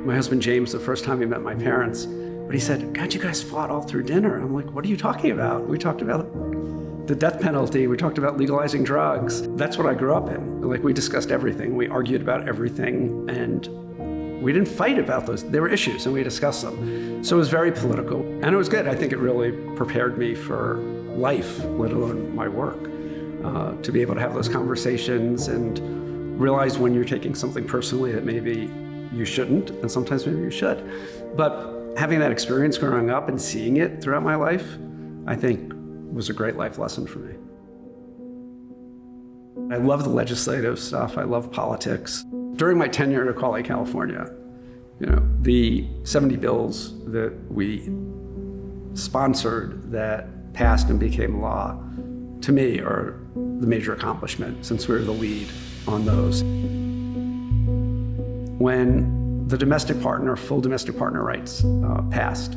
my husband James the first time he met my parents, but he said, God, you guys fought all through dinner. I'm like, what are you talking about? We talked about the death penalty. We talked about legalizing drugs. That's what I grew up in. Like, we discussed everything. We argued about everything, and we didn't fight about those. There were issues, and we discussed them. So it was very political, and it was good. I think it really prepared me for life, let alone my work, to be able to have those conversations and realize when you're taking something personally that maybe you shouldn't, and sometimes maybe you should. But having that experience growing up and seeing it throughout my life, I think was a great life lesson for me. I love the legislative stuff. I love politics. During my tenure at Equality California, the 70 bills that we sponsored that passed and became law, to me, are the major accomplishment, since we were the lead on those. When the full domestic partner rights passed,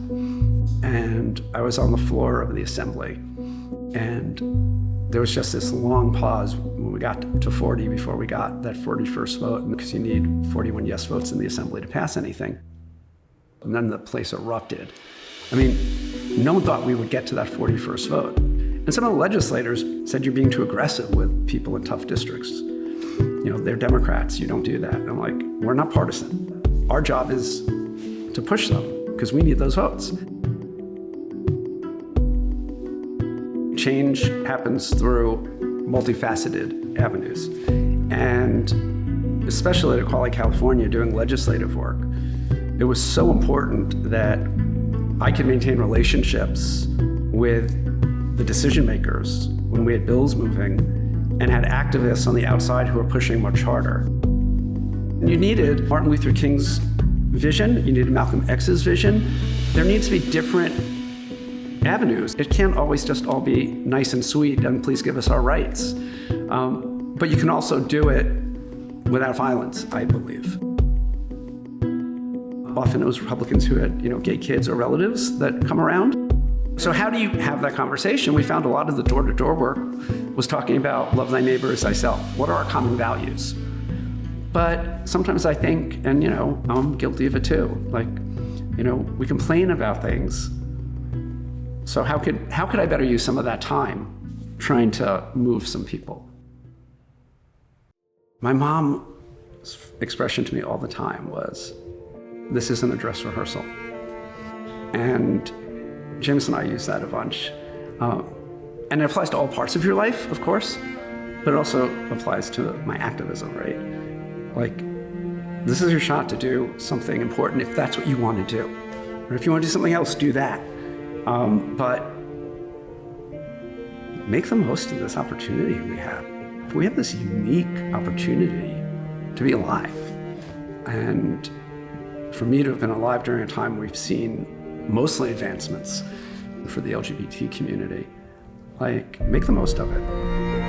and I was on the floor of the assembly, and there was just this long pause when we got to 40 before we got that 41st vote, because you need 41 yes votes in the assembly to pass anything. And then the place erupted. I mean, no one thought we would get to that 41st vote. And some of the legislators said, you're being too aggressive with people in tough districts. They're Democrats, you don't do that. And I'm like, we're not partisan. Our job is to push them, because we need those votes. Change happens through multifaceted avenues. And especially at Equality California, doing legislative work, it was so important that I could maintain relationships with the decision makers when we had bills moving, and had activists on the outside who were pushing much harder. You needed Martin Luther King's vision, you needed Malcolm X's vision. There needs to be different avenues. It can't always just all be nice and sweet and please give us our rights. But you can also do it without violence, I believe. Often it was Republicans who had, gay kids or relatives that come around. So how do you have that conversation? We found a lot of the door-to-door work was talking about love thy neighbor as thyself. What are our common values? But sometimes I think, and I'm guilty of it too, we complain about things. So how could I better use some of that time trying to move some people? My mom's expression to me all the time was, this isn't a dress rehearsal. And James and I use that a bunch. And it applies to all parts of your life, of course, but it also applies to my activism, right? This is your shot to do something important if that's what you want to do. Or if you want to do something else, do that. But make the most of this opportunity we have. We have this unique opportunity to be alive. And for me to have been alive during a time we've seen mostly advancements for the LGBT community, make the most of it.